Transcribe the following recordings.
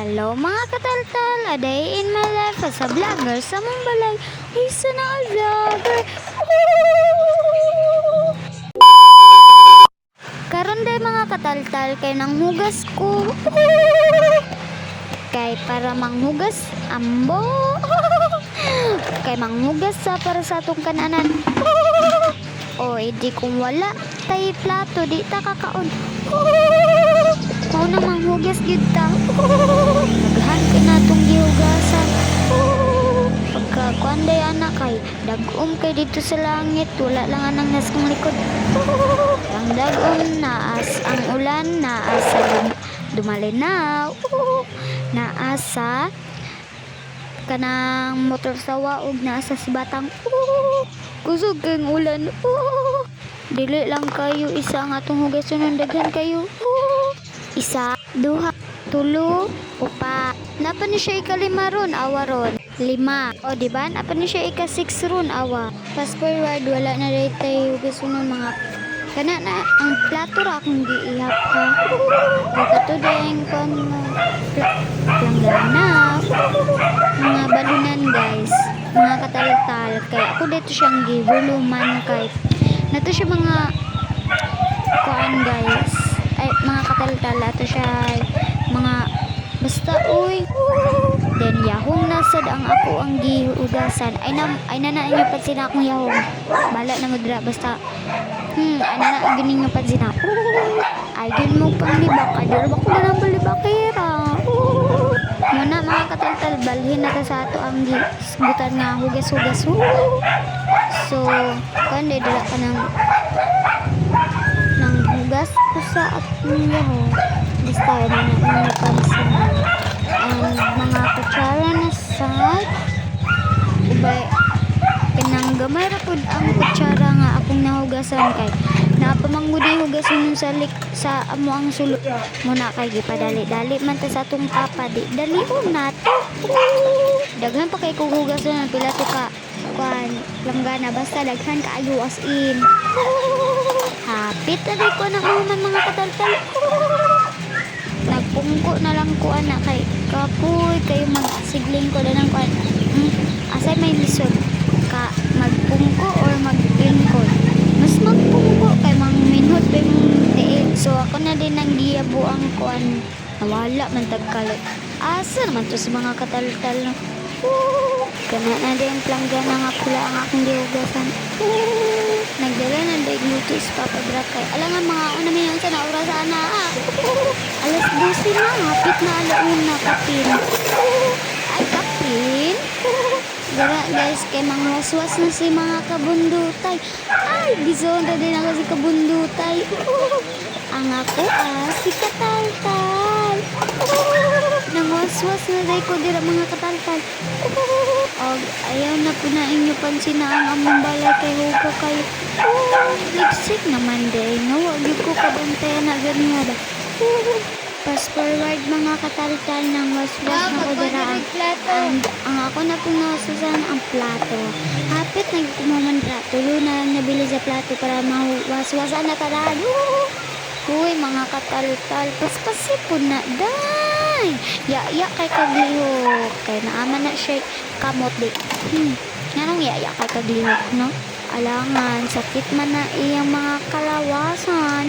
Hello mga kataltal, a day in my life as a vlogger sa mong balay. Isa na a vlogger. Karon day mga kataltal kay nang hugas ko. Kay para manghugas ambo. Kay manghugas sa para sa atong kananan. O edi kung wala tay plato di ta kakaon. Mao na manghugas gyud ta. Naghan ka na tong gihugasan. Pagkakuan day anak kay dagom kay dito sa langit, wala lang anang nasang likod. Ang dagom naas ang ulan, naasa dumalinaw, naasa kanang motor sa waog, naasa si batang kusog kang ulan. Dili lang kayo isa nga atong hugason ng daghan kayo. Isa, duha, tulo, upat. Napa ni siya ika-5 ron, awa ron. 5. O diba? Napa ni siya ika-6 ron, awa. Fast forward, wala na rin tayo hugason ng mga kana na ang plato ra akong giihap ha. Katudeng kon planggana. Mga balunan guys, mga kataltal. Kaya ako dito siyang gibuluman kay nato siya mga kuan guys. Ay mga kataltal ato siya mga basta uy. Then yahong nasad ang ako ang gihugasan. Ay na inyo pansin akong yahong. Bala na mudra basta ana na gining nga pansin ako. Ay yun mo pang libak. Ay dira ba ko na nang balibakira. Muna mga kataltal balhin na ta sa ato ang gisgutan nga hugas-hugas. So kan dira ka nang hugas ko sa atong yahong. Basta na inyo pansin. And mga kutsara na sa ubay pinang gamay ra pud ang kutsara nga akong nahugasan kay napamanggudi hugason sa amo ang sulod muna kay gipadali-dali man ta sa atong papa di dalion nato. Daghan pa kay kung hugason pila to ka kuan langgana basta daghan kaayo as in. Hapit na ko na mga kataltal. Nagpungko na lang ko ana kay kapoy kayo magsigling ko na ng kuan. Asay may lisod ka magpungko or magpingkod. Mas magpungko kay mangminhod pa yung tiil. So ako na din ang giyabo ang kuan. Nawala man tagkalit. Asa naman to sa mga kataltal no. Kana na din planggana nga pula ang akong gihugasan. Nagdala na din luto sa papadra kay alangan mga una minsan sa naura sana alas 12 na hapit na alauna kapin. Ay kapin. Dara guys kay mangwaswas na si mga kabundutay. Ay gizonda din ako si kabundutay. Ang ako si kataltal. Nangwaswas na day ko dira mga kataltal. Og ayaw na po na inyo pansin na ang among balay kay huga kayo. Lipstick naman day no. Wag ko kabantayan na ganyan ba. Fast forward mga kataltal ng waswas na ko dira ang ako na po nawasasan ang plato. Hapit nagkumaman ra. Tulo na lang nabili sa plato para mawaswasan na talaan. Uy mga kataltal, paspasi po na day. Ya kay kaglihok. Kay naaman na siya kamot di. Nganong ya kay kaglihok no? Alangan, sakit man na iyang mga kalawasan.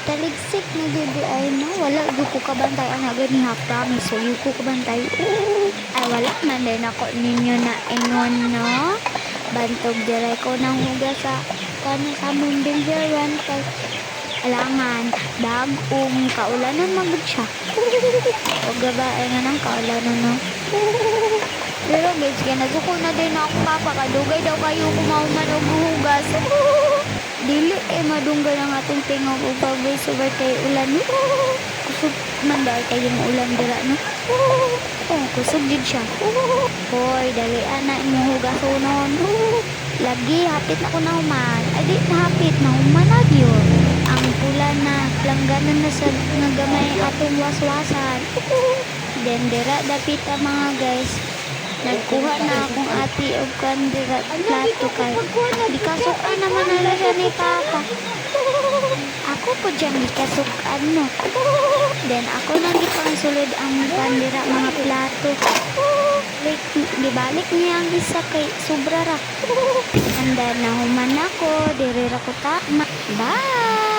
Taligsik na dudu ay no. Wala ko kabantay ang ganiha promise. So yung ko kabantay. Ay wala man din ako ninyo na ingon no. Bantog diray ko nang huga sa kanya sa mong binjeran kay alangan, bagong kaulanan magod siya. O gabae nga ng kaulanan no. Pero guys, kaya nasuko na din ako papakadugay daw kayo kumauman o buhugas. Dili madunggal ang atong tingog o pag-bay sober kay ulan. Kusog man dahil kayo ng ulan dira no. Kusog din siya. Hoy, dali na imong hugas unon. Lagi, hapit na ko na human. Ay di, hapit na human na yun. Ang pula na langganan na sa nagamay atong waswasan. Then dira dapit mga guys. Nagkuha na akong ati og kandira plato kay di kasukan naman na siya ni papa. ako po diyang ikasukan no. Then ako nang gipang sulod ang bandera mga plato. Gibalik niya ang isa kay sobra ra. And then nahuman ako, diri ra ko ta. Bye!